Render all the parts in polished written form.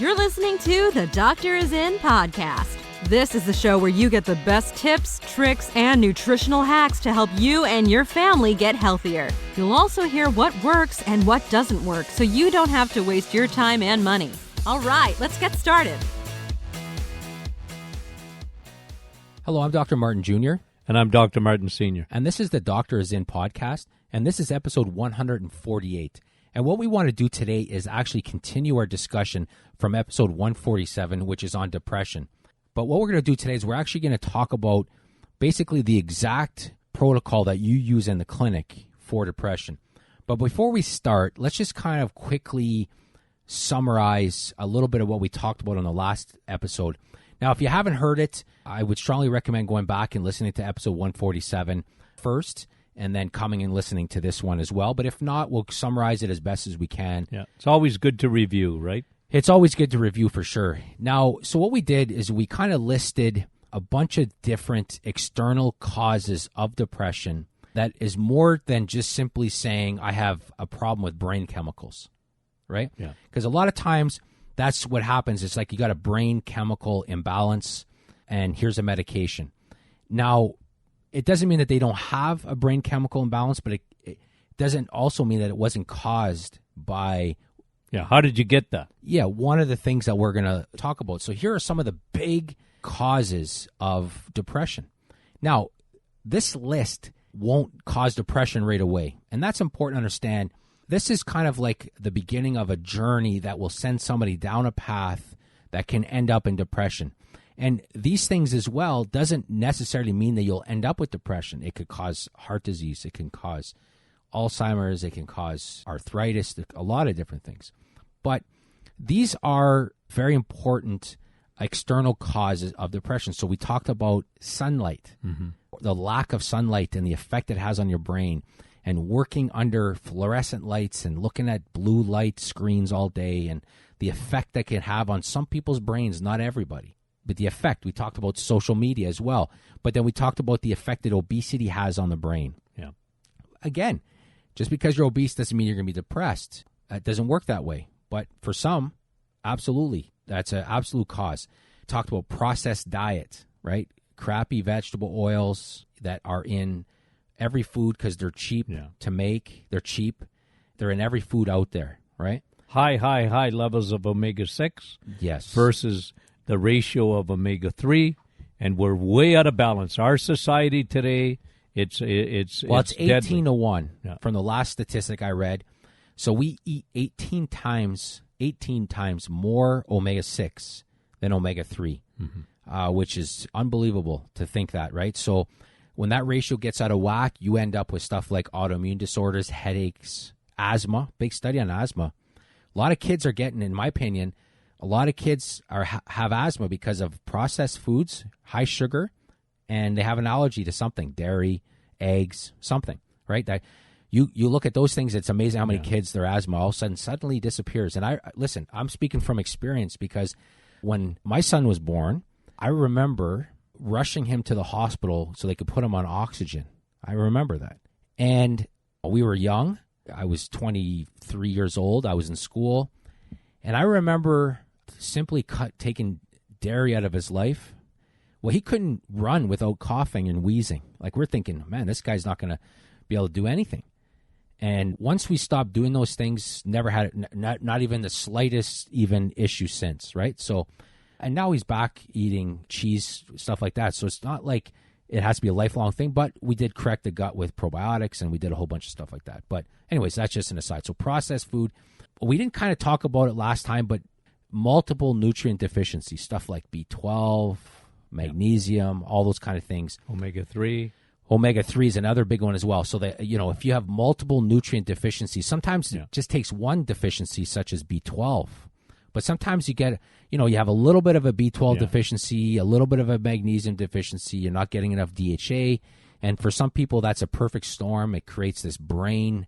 You're listening to the Doctor Is In podcast. This is the show where you get the best tips, tricks, and nutritional hacks to help you and your family get healthier. You'll also hear what works and what doesn't work so you don't have to waste your time and money. All right, let's get started. Hello, I'm Dr. Martin Jr. And I'm Dr. Martin Sr. And this is the Doctor Is In podcast, and this is episode 148. And what we want to do today is actually continue our discussion from episode 147, which is on depression. But what we're going to do today is we're actually going to talk about basically the exact protocol that you use in the clinic for depression. But before we start, let's just kind of quickly summarize a little bit of what we talked about on the last episode. Now, if you haven't heard it, I would strongly recommend going back and listening to episode 147 first, and then coming and listening to this one as well. But if not, we'll summarize it as best as we can. Yeah, it's always good to review, right? It's always good to review for sure. Now, so what we did is we kind of listed a bunch of different external causes of depression that is more than just simply saying I have a problem with brain chemicals, right? Yeah. Because a lot of times that's what happens. It's like you got a brain chemical imbalance and here's a medication. Now, it doesn't mean that they don't have a brain chemical imbalance, but it doesn't also mean that it wasn't caused by... Yeah, how did you get that? Yeah, one of the things that we're going to talk about. So here are some of the big causes of depression. Now, this list won't cause depression right away, and that's important to understand. This is kind of like the beginning of a journey that will send somebody down a path that can end up in depression. And these things as well doesn't necessarily mean that you'll end up with depression. It could cause heart disease. It can cause Alzheimer's. It can cause arthritis, a lot of different things. But these are very important external causes of depression. So we talked about sunlight, the lack of sunlight and the effect it has on your brain, and working under fluorescent lights and looking at blue light screens all day and the effect that can have on some people's brains, not everybody. But the effect, we talked about social media as well. But then we talked about the effect that obesity has on the brain. Yeah. Again, just because you're obese doesn't mean you're going to be depressed. It doesn't work that way. But for some, absolutely, that's an absolute cause. Talked about processed diet, right? Crappy vegetable oils that are in every food because they're cheap to make. They're cheap. They're in every food out there, right? High levels of omega-6 yes, versus the ratio of omega-3, and we're way out of balance. Our society today, it's 18 to 1 from the last statistic I read. So we eat 18 times more omega-6 than omega-3, which is unbelievable to think that, right? So when that ratio gets out of whack, you end up with stuff like autoimmune disorders, headaches, asthma. Big study on asthma. A lot of kids are getting, in my opinion, a lot of kids have asthma because of processed foods, high sugar, and they have an allergy to something, dairy, eggs, something, right? That you look at those things, it's amazing how many kids their asthma all of a sudden suddenly disappears. And listen, I'm speaking from experience because when my son was born, I remember rushing him to the hospital so they could put him on oxygen. I remember that. And we were young. I was 23 years old. I was in school. And I remember simply taking dairy out of his life. Well, he couldn't run without coughing and wheezing. Like, we're thinking, man, this guy's not going to be able to do anything. And once we stopped doing those things, never had not even the slightest even issue since, right? So, and now he's back eating cheese, stuff like that. So it's not like it has to be a lifelong thing, but we did correct the gut with probiotics and we did a whole bunch of stuff like that. But anyways, that's just an aside. So processed food, we didn't kind of talk about it last time, but multiple nutrient deficiencies, stuff like B12, magnesium, all those kind of things. Omega-3. Omega-3 is another big one as well. So that, if you have multiple nutrient deficiencies, sometimes it just takes one deficiency, such as B12. But sometimes you get, you have a little bit of a B12 deficiency, a little bit of a magnesium deficiency. You're not getting enough DHA. And for some people, that's a perfect storm. It creates this brain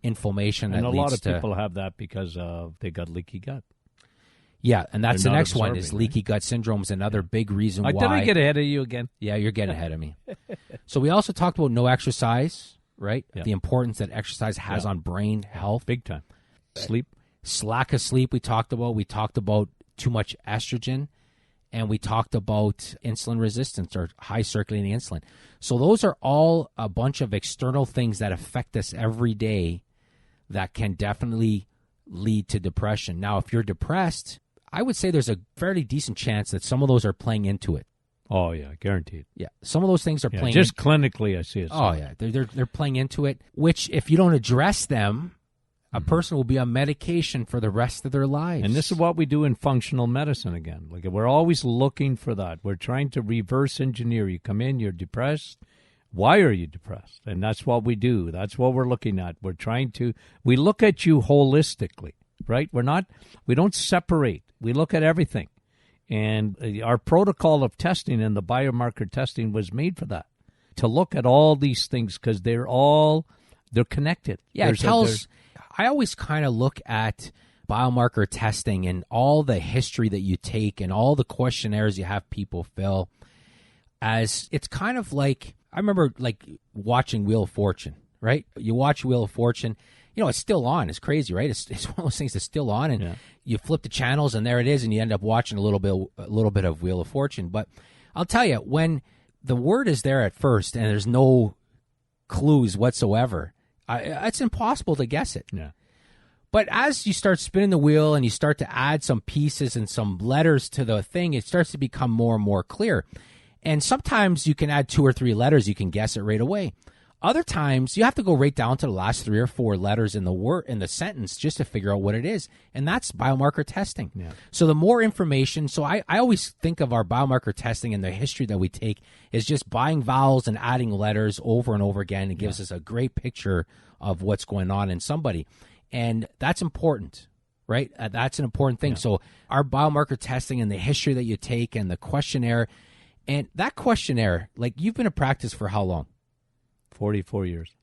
inflammation. And that a leads lot of to, people have that because they got leaky gut. Yeah, and that's the They're not next one is absorbing, leaky gut syndrome is another big reason why. Did I get ahead of you again? Yeah, you're getting ahead of me. So we also talked about no exercise, right? Yeah. The importance that exercise has on brain health. Big time. Sleep. Lack of sleep we talked about. We talked about too much estrogen, and we talked about insulin resistance or high circulating insulin. So those are all a bunch of external things that affect us every day that can definitely lead to depression. Now, if you're depressed, I would say there's a fairly decent chance that some of those are playing into it. Oh, yeah, guaranteed. Yeah, some of those things are playing. Just clinically, I see it. Oh, yeah, they're playing into it, which if you don't address them, a person will be on medication for the rest of their lives. And this is what we do in functional medicine again. Like, we're always looking for that. We're trying to reverse engineer. You come in, you're depressed. Why are you depressed? And that's what we do. That's what we're looking at. We look at you holistically, right? We don't separate. We look at everything. And our protocol of testing and the biomarker testing was made for that, to look at all these things because they're connected. Yeah, I always kind of look at biomarker testing and all the history that you take and all the questionnaires you have people fill as it's kind of like, I remember like watching Wheel of Fortune, right? You watch Wheel of Fortune, it's still on. It's crazy, right? It's one of those things that's still on, and you flip the channels and there it is, and you end up watching a little bit of Wheel of Fortune. But I'll tell you, when the word is there at first and there's no clues whatsoever, it's impossible to guess it. Yeah. But as you start spinning the wheel and you start to add some pieces and some letters to the thing, it starts to become more and more clear. And sometimes you can add 2 or 3 letters, you can guess it right away. Other times you have to go right down to the last 3 or 4 letters in the sentence just to figure out what it is. And that's biomarker testing. Yeah. So the more information, so I always think of our biomarker testing and the history that we take is just buying vowels and adding letters over and over again. It gives us a great picture of what's going on in somebody. And that's important, right? That's an important thing. Yeah. So our biomarker testing and the history that you take and the questionnaire, and that questionnaire, like you've been in practice for how long? 44 years.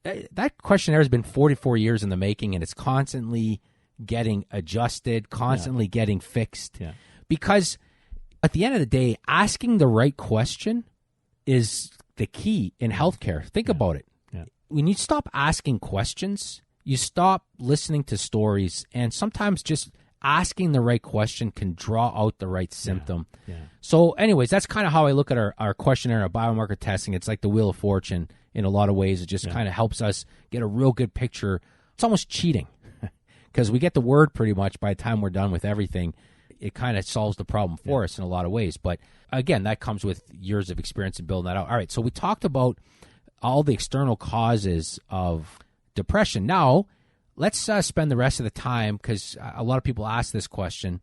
That questionnaire has been 44 years in the making, and it's constantly getting adjusted, constantly getting fixed. Yeah. Because at the end of the day, asking the right question is the key in healthcare. Think about it. Yeah. When you stop asking questions, you stop listening to stories, and sometimes just asking the right question can draw out the right symptom. Yeah. So anyways, that's kind of how I look at our questionnaire, our biomarker testing. It's like the Wheel of Fortune in a lot of ways. It just kind of helps us get a real good picture. It's almost cheating because we get the word pretty much by the time we're done with everything. It kind of solves the problem for us in a lot of ways. But again, that comes with years of experience in building that out. All right, so we talked about all the external causes of depression. Now, let's spend the rest of the time, because a lot of people ask this question,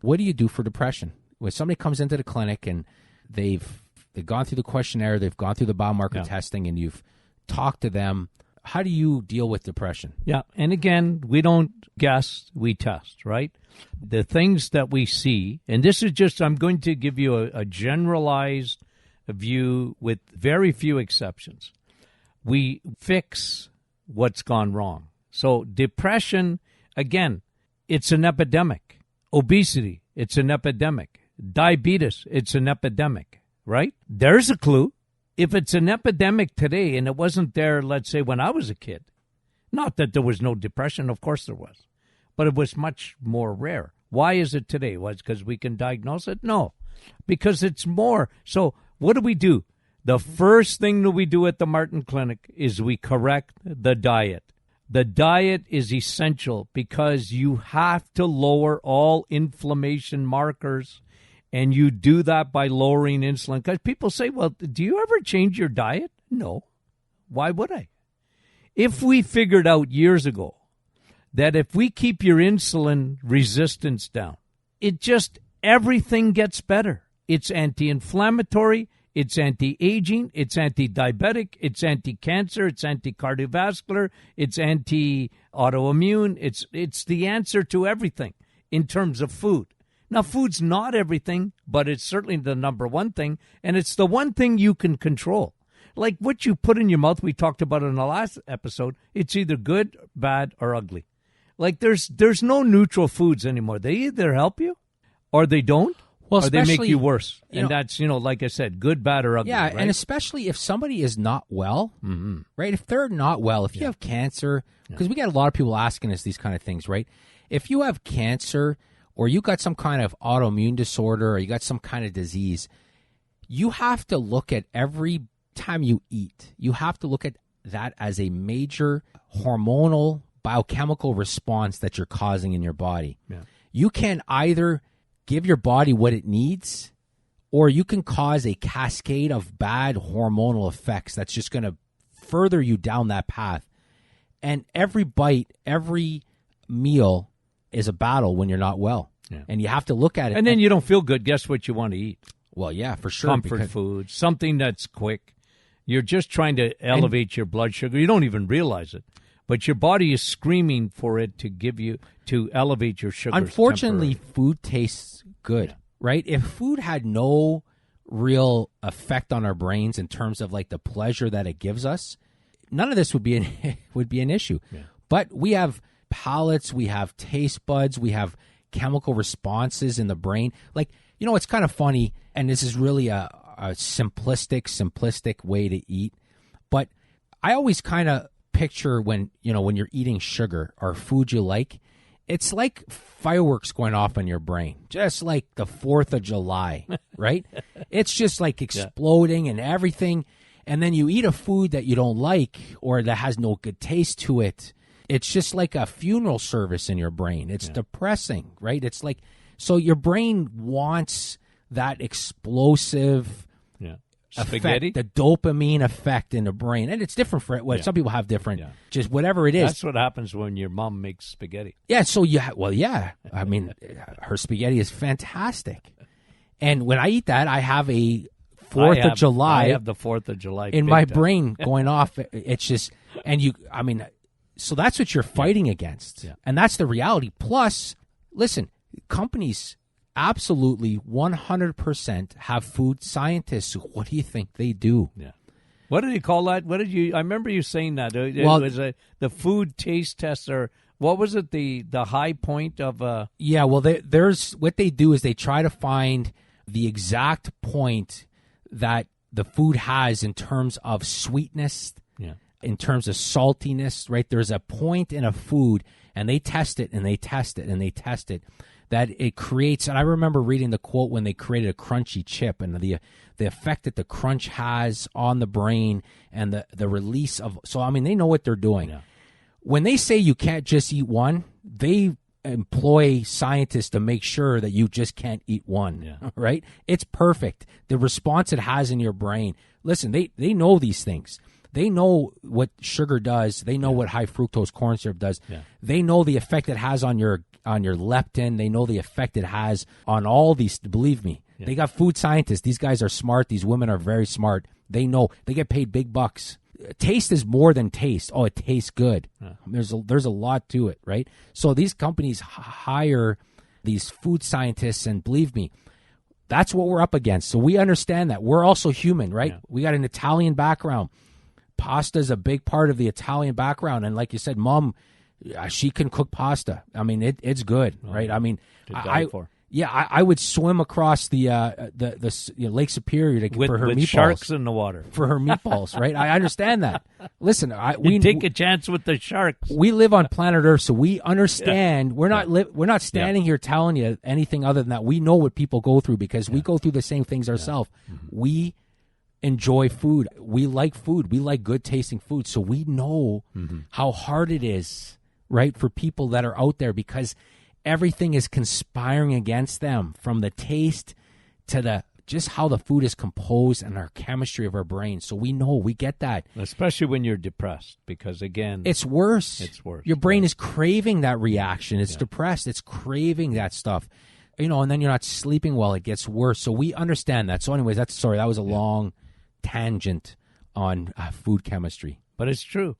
what do you do for depression? When somebody comes into the clinic and they've gone through the questionnaire, they've gone through the biomarker testing, and you've talked to them, how do you deal with depression? Yeah, and again, we don't guess, we test, right? The things that we see, and this is just, I'm going to give you a generalized view with very few exceptions. We fix what's gone wrong. So depression, again, it's an epidemic. Obesity, it's an epidemic. Diabetes, it's an epidemic, right? There's a clue. If it's an epidemic today and it wasn't there, let's say, when I was a kid, not that there was no depression, of course there was, but it was much more rare. Why is it today? Was it because we can diagnose it? No, because it's more. So what do? The first thing that we do at the Martin Clinic is we correct the diet. The diet is essential because you have to lower all inflammation markers, and you do that by lowering insulin. Because people say, well, do you ever change your diet? No. Why would I? If we figured out years ago that if we keep your insulin resistance down, everything gets better. It's anti-inflammatory. It's anti-aging, it's anti-diabetic, it's anti-cancer, it's anti-cardiovascular, it's anti-autoimmune. It's the answer to everything in terms of food. Now, food's not everything, but it's certainly the number one thing, and it's the one thing you can control. Like what you put in your mouth, we talked about in the last episode, it's either good, bad, or ugly. Like there's no neutral foods anymore. They either help you or they don't. Well, or they make you worse. And that's, like I said, good, bad, or ugly. Yeah, right? And especially if somebody is not well, right? If they're not well, if you have cancer, because we get a lot of people asking us these kind of things, right? If you have cancer or you got some kind of autoimmune disorder, or you got some kind of disease, you have to look at every time you eat, you have to look at that as a major hormonal biochemical response that you're causing in your body. Yeah. You can either give your body what it needs, or you can cause a cascade of bad hormonal effects that's just going to further you down that path. And every bite, every meal is a battle when you're not well. Yeah. And you have to look at it. And then you don't feel good. Guess what you want to eat? Well, yeah, for sure. Comfort food, something that's quick. You're just trying to elevate your blood sugar. You don't even realize it. But your body is screaming for it to elevate your sugar. Unfortunately, food tastes good, right? If food had no real effect on our brains in terms of like the pleasure that it gives us, none of this would be an issue. Yeah. But we have palates, we have taste buds, we have chemical responses in the brain. Like, it's kind of funny, and this is really a simplistic way to eat. But I always kind of picture when you're eating sugar or food you like, it's like fireworks going off in your brain, just like the 4th of July, right? It's just like exploding and everything. And then you eat a food that you don't like or that has no good taste to it. It's just like a funeral service in your brain. It's depressing, right? It's like, so your brain wants that explosive spaghetti, effect, the dopamine effect in the brain. And it's different for it. Some people have different, just whatever it is. That's what happens when your mom makes spaghetti. Yeah, so I mean, her spaghetti is fantastic. And when I eat that, I have a 4th of July. I have the 4th of July in my brain going off. It's just, so that's what you're fighting against. Yeah. And that's the reality. Plus, listen, companies absolutely 100% have food scientists. What do you think they do? Yeah. What did you call that? I remember you saying that. It was the food taste tester. What was it? The high point of Yeah, well, there's what they do is they try to find the exact point that the food has in terms of sweetness, in terms of saltiness, right? There's a point in a food, and they test it, and they test it, and they test it, that it creates, and I remember reading the quote when they created a crunchy chip and the effect that the crunch has on the brain and the release of, so I mean, they know what they're doing. Yeah. When they say you can't just eat one, they employ scientists to make sure that you just can't eat one, right? It's perfect. The response it has in your brain. Listen, they know these things. They know what sugar does. They know what high fructose corn syrup does. Yeah. They know the effect it has on your leptin. They know the effect it has on all these. Believe me, they got food scientists. These guys are smart. These women are very smart. They know. They get paid big bucks. Taste is more than taste. Oh, it tastes good. Yeah. There's a lot to it, right? So these companies hire these food scientists, and believe me, that's what we're up against. So we understand that. We're also human, right? Yeah. We got an Italian background. Pasta is a big part of the Italian background, and like you said, Mom, she can cook pasta. I mean, it's good, right? I mean, I would swim across the Lake Superior for her with meatballs. Sharks in the water for her meatballs, right? I understand that. Listen, we take a chance with the sharks. We live on planet Earth, so we understand. Yeah. We're not standing here telling you anything other than that. We know what people go through because we go through the same things ourselves. Yeah. Mm-hmm. We enjoy food. We like food. We like good tasting food. So we know how hard it is, right, for people that are out there because everything is conspiring against them, from the taste to the just how the food is composed and our chemistry of our brain. So we know, we get that. Especially when you're depressed, because again, it's worse. It's worse. Your brain is craving that reaction. It's depressed. It's craving that stuff. And then you're not sleeping well. It gets worse. So we understand that. So anyways, that was a long tangent on food chemistry. But it's true.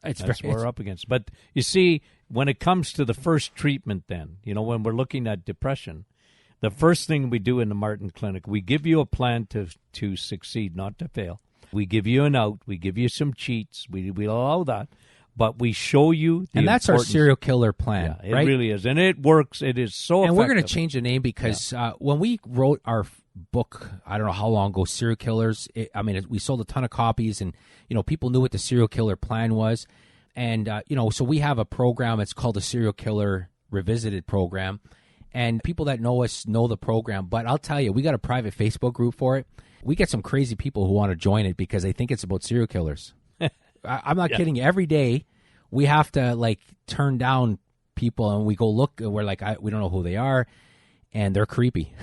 That's what we're up against. But you see, when it comes to the first treatment then, when we're looking at depression, the first thing we do in the Martin Clinic, we give you a plan to succeed, not to fail. We give you an out. We give you some cheats. We allow that. But we show you the And that's our serial killer plan, it right? It really is. And it works. It is so effective. And we're going to change the name because when we wrote our book, I don't know how long ago, Serial Killers, we sold a ton of copies and, people knew what the serial killer plan was. And, so we have a program. It's called the Serial Killer Revisited program. And people that know us know the program. But I'll tell you, we got a private Facebook group for it. We get some crazy people who want to join it because they think it's about serial killers. I'm not kidding. Every day we have to like turn down people and we go look and we're like, we don't know who they are. And they're creepy.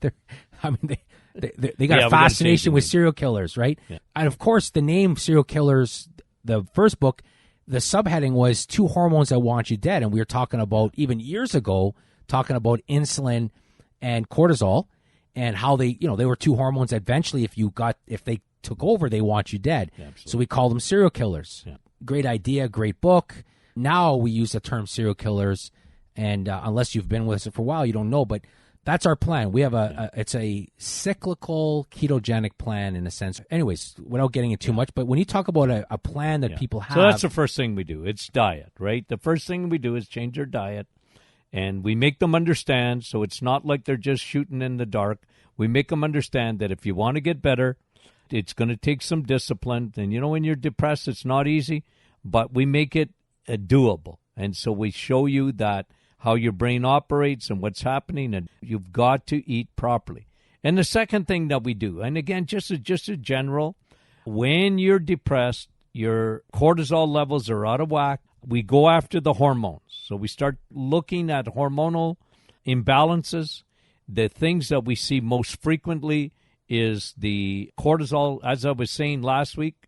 They got a fascination with serial killers, right? Yeah. And of course, the name serial killers, the first book, the subheading was 2 hormones that want you dead. And we were talking about, even years ago, talking about insulin and cortisol and how they were 2 hormones that eventually, if they took over, they want you dead. Yeah, so we call them serial killers. Yeah. Great idea, great book. Now we use the term serial killers. And unless you've been with us for a while, you don't know. But that's our plan. We have it's a cyclical ketogenic plan in a sense. Anyways, without getting into too much, but when you talk about a plan that people have. So that's the first thing we do. It's diet, right? The first thing we do is change their diet. And we make them understand, so it's not like they're just shooting in the dark. We make them understand that if you want to get better, it's going to take some discipline. And, when you're depressed, it's not easy, but we make it doable. And so we show you that how your brain operates and what's happening, and you've got to eat properly. And the second thing that we do, and again, just a general, when you're depressed, your cortisol levels are out of whack, we go after the hormones. So we start looking at hormonal imbalances. The things that we see most frequently is the cortisol, as I was saying last week,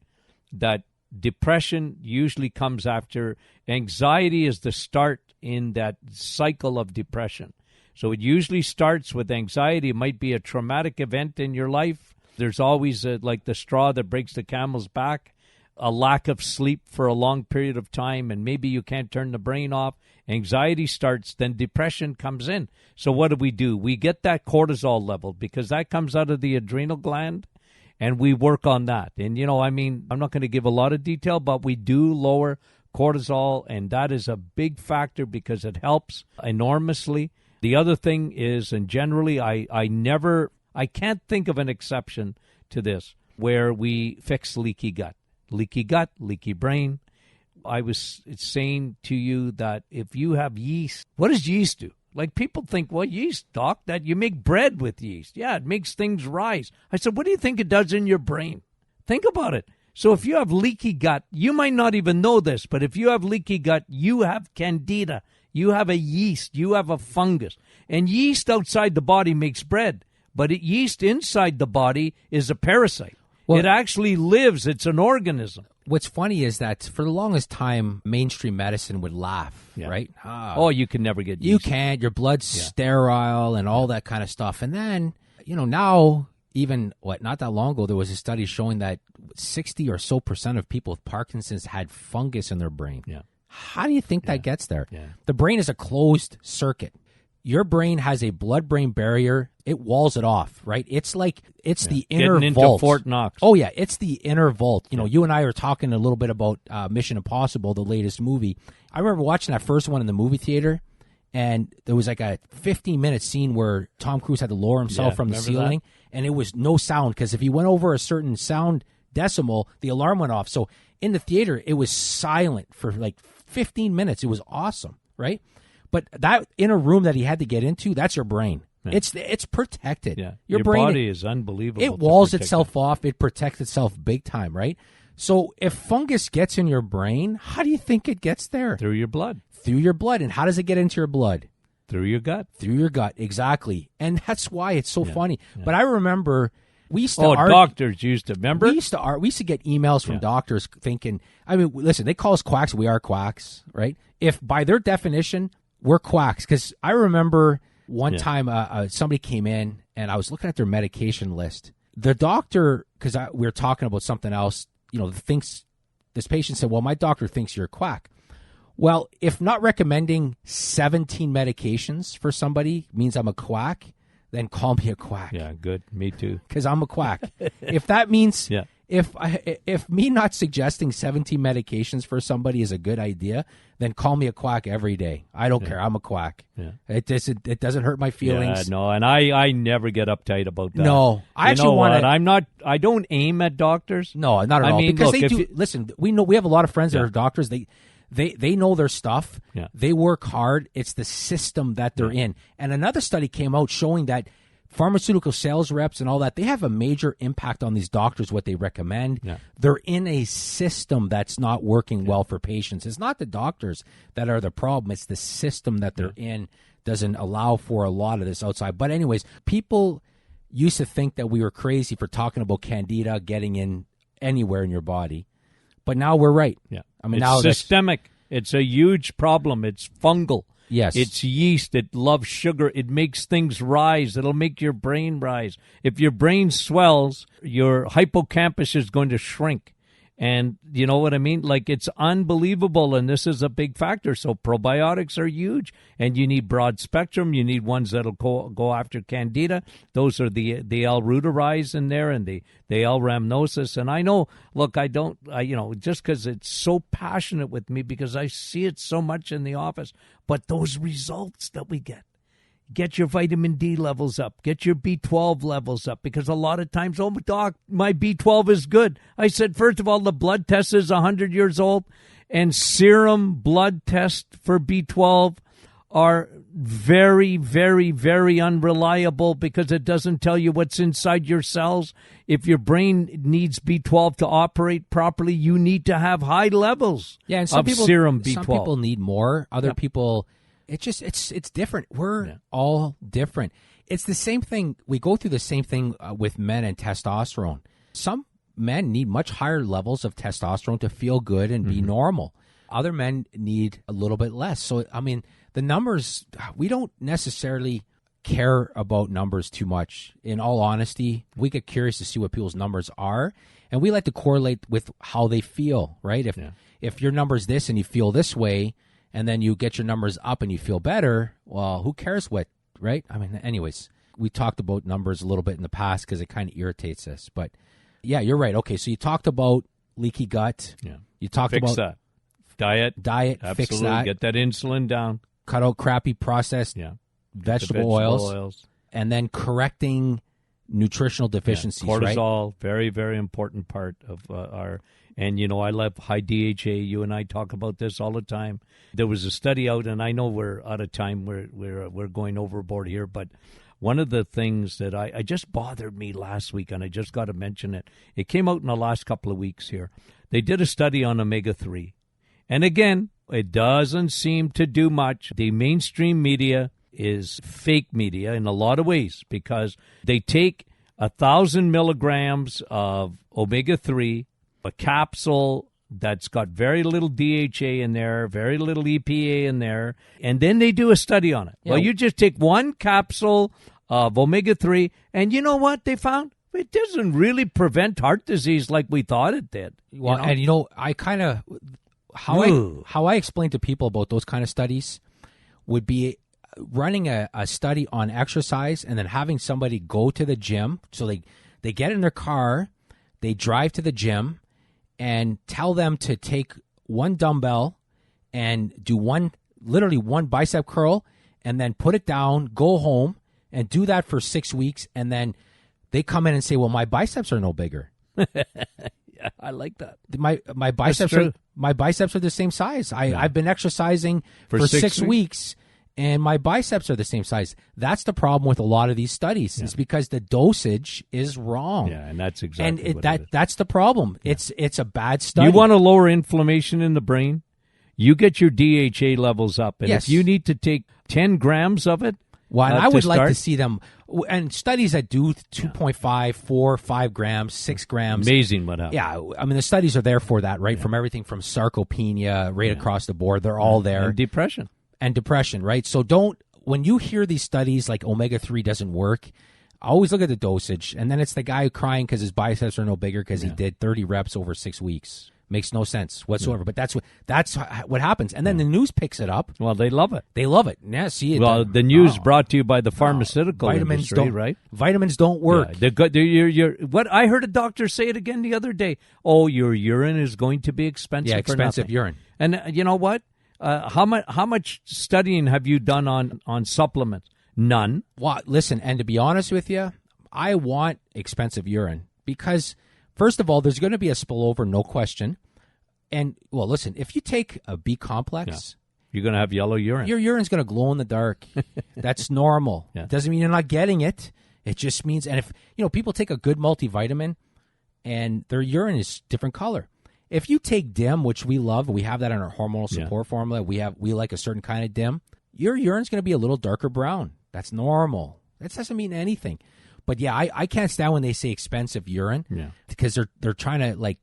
that depression usually comes after. Anxiety is the start in that cycle of depression. So it usually starts with anxiety. It might be a traumatic event in your life. There's always like the straw that breaks the camel's back, a lack of sleep for a long period of time, and maybe you can't turn the brain off. Anxiety starts, then depression comes in. So what do? We get that cortisol level because that comes out of the adrenal gland, and we work on that. And, I'm not going to give a lot of detail, but we do lower cortisol, and that is a big factor because it helps enormously. The other thing is, and generally I can't think of an exception to this, where we fix leaky gut. Leaky gut, leaky brain. I was saying to you that if you have yeast, what does yeast do? Like people think, well, yeast, doc, that you make bread with yeast. Yeah, it makes things rise. I said, what do you think it does in your brain? Think about it. So if you have leaky gut, you might not even know this, but if you have leaky gut, you have candida. You have a yeast. You have a fungus. And yeast outside the body makes bread, but yeast inside the body is a parasite. Well, it actually lives. It's an organism. What's funny is that for the longest time, mainstream medicine would laugh, right? You can never get yeast. You can't. Your blood's sterile and all that kind of stuff. And then, now, even, not that long ago, there was a study showing that 60 or so % of people with Parkinson's had fungus in their brain. Yeah. How do you think that gets there? Yeah. The brain is a closed circuit. Your brain has a blood-brain barrier. It walls it off, right? It's like the inner Getting vault. Into Fort Knox. Oh, yeah. It's the inner vault. You and I were talking a little bit about Mission Impossible, the latest movie. I remember watching that first one in the movie theater, and there was like a 15-minute scene where Tom Cruise had to lower himself from the ceiling, and it was no sound because if he went over a certain sound decimal, the alarm went off. So in the theater, it was silent for like 15 minutes. It was awesome, right? But that inner room that he had to get into, that's your brain. Yeah. It's protected. Yeah. Your brain, body is unbelievable. It walls itself off. It protects itself big time, right? So if fungus gets in your brain, how do you think it gets there? Through your blood. Through your blood. And how does it get into your blood? Through your gut. Through your gut, exactly. And that's why it's so funny. Yeah. But I remember we used to doctors used to, remember? We used to get emails from doctors thinking, listen, they call us quacks. We are quacks, right? If by their definition, we're quacks. Because I remember one time somebody came in and I was looking at their medication list. The doctor, because we were talking about something else, this patient said, well, my doctor thinks you're a quack. Well, if not recommending 17 medications for somebody means I'm a quack, then call me a quack. Yeah, good. Me too. Because I'm a quack. If that means if me not suggesting 17 medications for somebody is a good idea, then call me a quack every day. I don't care. I'm a quack. Yeah. It doesn't hurt my feelings. Yeah, no, and I never get uptight about that. No, I actually want to. I don't aim at doctors. No, not at all. Because they do. Listen, we have a lot of friends that are doctors. They know their stuff. Yeah. They work hard. It's the system that they're in. And another study came out showing that pharmaceutical sales reps and all that, they have a major impact on these doctors, what they recommend. Yeah. They're in a system that's not working well for patients. It's not the doctors that are the problem. It's the system that they're in doesn't allow for a lot of this outside. But anyways, people used to think that we were crazy for talking about candida getting in anywhere in your body. But now we're right. Yeah. I mean, it's now systemic. It's a huge problem. It's fungal. Yes. It's yeast. It loves sugar. It makes things rise. It'll make your brain rise. If your brain swells, your hippocampus is going to shrink. And you know what I mean? Like, it's unbelievable, and this is a big factor. So probiotics are huge, and you need broad spectrum. You need ones that'll go after candida. Those are the L. reuteri in there, and the L. rhamnosus. And I know, look, just because it's so passionate with me, because I see it so much in the office, but those results that we get your vitamin D levels up. Get your B12 levels up. Because a lot of times, oh, doc, my B12 is good. I said, first of all, the blood test is 100 years old. And serum blood tests for B12 are very, very, very unreliable because it doesn't tell you what's inside your cells. If your brain needs B12 to operate properly, you need to have high levels and of serum B12. Some people need more. Other people... It's different. We're all different. It's the same thing. We go through the same thing with men and testosterone. Some men need much higher levels of testosterone to feel good and be normal. Other men need a little bit less. So, I mean, the numbers, we don't necessarily care about numbers too much. In all honesty, we get curious to see what people's numbers are, and we like to correlate with how they feel, right? If your number's this and you feel this way, and then you get your numbers up and you feel better, well, who cares what, right? I mean, anyways, we talked about numbers a little bit in the past because it kind of irritates us. But, yeah, you're right. Okay, so you talked about leaky gut. Yeah. You talked fix about that. Diet, Absolutely. Fix that. Get that insulin down. Cut out crappy processed vegetable oils. And then correcting nutritional deficiencies, cortisol, right? very, very important part of our... And, I love high DHA. You and I talk about this all the time. There was a study out, and I know we're out of time. We're going overboard here. But one of the things that I just bothered me last week, and I just got to mention it. It came out in the last couple of weeks here. They did a study on omega-3. And again, it doesn't seem to do much. The mainstream media is fake media in a lot of ways because they take 1,000 milligrams of omega-3, a capsule that's got very little DHA in there, very little EPA in there, and then they do a study on it. Yeah. Well, you just take one capsule of omega-3, and you know what they found? It doesn't really prevent heart disease like we thought it did. Well, and I kind of how I explain to people about those kind of studies would be running a study on exercise and then having somebody go to the gym. So they get in their car, they drive to the gym, and tell them to take one dumbbell and do literally one bicep curl, and then put it down, go home, and do that for 6 weeks, and then they come in and say, well, my biceps are no bigger. Yeah, I like that. My biceps are the same size. I've been exercising for 6 weeks, and my biceps are the same size. That's the problem with a lot of these studies. Yeah. It's because the dosage is wrong. Yeah, and that's exactly what it is. That's the problem. Yeah. It's a bad study. You want to lower inflammation in the brain? You get your DHA levels up. And if you need to take 10 grams of it, well, and I would like to see them, and studies that do 2.5, 4, 5 grams, 6 grams. Amazing what happens. Yeah, I mean, the studies are there for that, right? Yeah. From everything from sarcopenia right across the board. They're all there. And depression. Right? So when you hear these studies like omega-3 doesn't work, always look at the dosage. And then it's the guy crying because his biceps are no bigger because he did 30 reps over 6 weeks. Makes no sense whatsoever. But that's what happens. And then the news picks it up. Well, they love it. Yeah, see it. Well, the news brought to you by the pharmaceutical industry, right? Vitamins don't work. Yeah, what I heard a doctor say it again the other day. Oh, your urine is going to be expensive. Yeah, expensive urine. And you know what? How much studying have you done on supplements? None. Well, listen, and to be honest with you, I want expensive urine because, first of all, there's going to be a spillover, no question. And, well, listen, if you take a B complex, you're going to have yellow urine. your urine's going to glow in the dark. That's normal. Yeah. It doesn't mean you're not getting it. It just means, and if, people take a good multivitamin and their urine is different color. If you take DIM, which we love, we have that in our hormonal support formula. We like a certain kind of DIM. Your urine's going to be a little darker brown. That's normal. That doesn't mean anything. But yeah, I can't stand when they say expensive urine because they're trying to like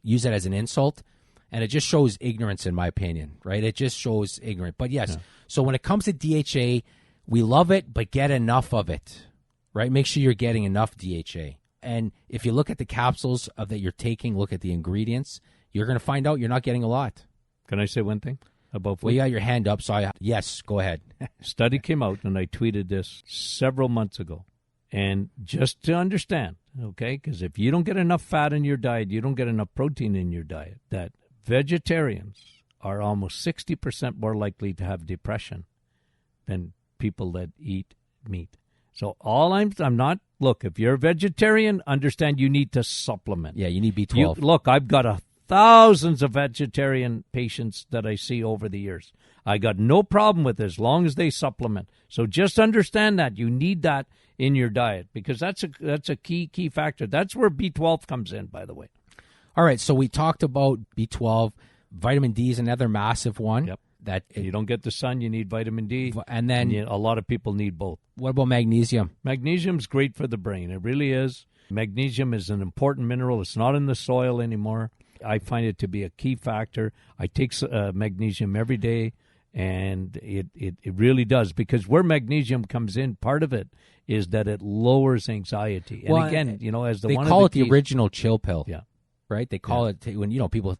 use it as an insult, and it just shows ignorance in my opinion, right? It just shows ignorance. But yes, so when it comes to DHA, we love it, but get enough of it, right? Make sure you're getting enough DHA. And if you look at the capsules that you're taking, look at the ingredients, you're going to find out you're not getting a lot. Can I say one thing about food? Well, you got your hand up, so yes, go ahead. Study came out, and I tweeted this several months ago. And just to understand, okay, because if you don't get enough fat in your diet, you don't get enough protein in your diet, that vegetarians are almost 60% more likely to have depression than people that eat meat. So I'm not, look, if you're a vegetarian, understand you need to supplement. Yeah, you need B12. Look, I've got thousands of vegetarian patients that I see over the years. I got no problem with it as long as they supplement. So just understand that you need that in your diet because that's a key factor. That's where B12 comes in, by the way. All right, so we talked about B12. Vitamin D is another massive one. Yep. That you don't get the sun, you need vitamin D. And then a lot of people need both. What about magnesium? Magnesium's great for the brain. It really is. Magnesium is an important mineral. It's not in the soil anymore. I find it to be a key factor. I take magnesium every day, and it really does. Because where magnesium comes in, part of it is that it lowers anxiety. And again, as they call it the original chill pill. Yeah. Right? They call it, when, people,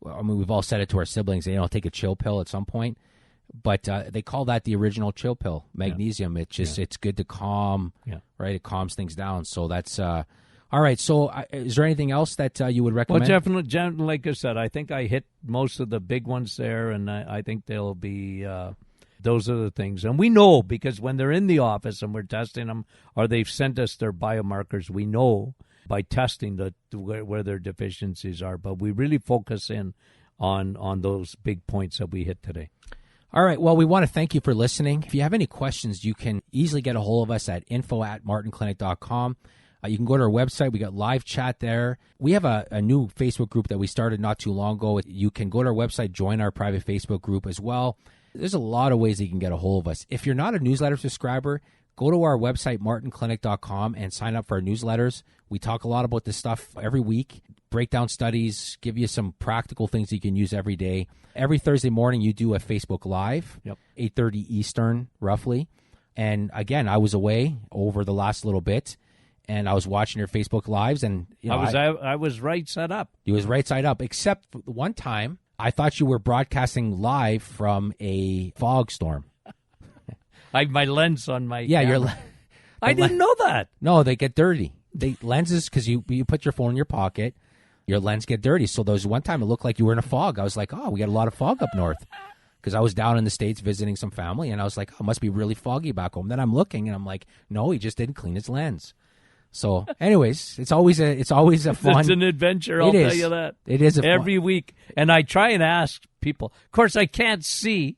I mean, we've all said it to our siblings, take a chill pill at some point. But they call that the original chill pill, magnesium. It's just, it's good to calm, right? It calms things down. So that's, all right. So is there anything else that you would recommend? Well, definitely, like I said, I think I hit most of the big ones there, and I think they'll be, those are the things. And we know, because when they're in the office and we're testing them, or they've sent us their biomarkers, we know by testing where their deficiencies are. But we really focus in on those big points that we hit today. All right. Well, we want to thank you for listening. If you have any questions, you can easily get a hold of us at info@martinclinic.com. You can go to our website. We got live chat there. We have a new Facebook group that we started not too long ago. You can go to our website, join our private Facebook group as well. There's a lot of ways that you can get a hold of us. If you're not a newsletter subscriber, go to our website, martinclinic.com, and sign up for our newsletters. We talk a lot about this stuff every week, break down studies, give you some practical things you can use every day. Every Thursday morning, you do a Facebook Live, 8:30 Eastern, roughly. And again, I was away over the last little bit, and I was watching your Facebook Lives, and I was right side up. You was right side up, except for one time, I thought you were broadcasting live from a fog storm. I have my lens on my camera. I didn't know that. No, they get dirty. Lenses, because you put your phone in your pocket, your lens get dirty. So there was one time it looked like you were in a fog. I was like, oh, we got a lot of fog up north. Because I was down in the States visiting some family, and I was like, oh, it must be really foggy back home. Then I'm looking, and I'm like, no, he just didn't clean his lens. So, anyways, it's always a fun. It's an adventure. I'll tell you that. It is every week, and I try and ask people. Of course, I can't see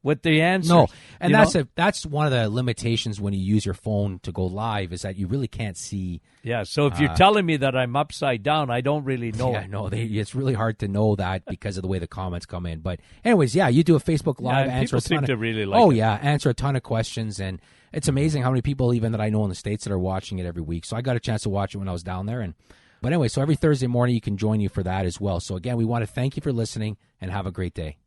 what the answer. No, and that's one of the limitations when you use your phone to go live is that you really can't see. Yeah. So if you're telling me that I'm upside down, I don't really know. Yeah, no, it's really hard to know that because of the way the comments come in. But anyways, you do a Facebook Live, answer people seem to really like. Oh yeah, answer a ton of questions, and it's amazing how many people even that I know in the States that are watching it every week. So I got a chance to watch it when I was down there, but anyway, so every Thursday morning you can join you for that as well. So again, we want to thank you for listening and have a great day.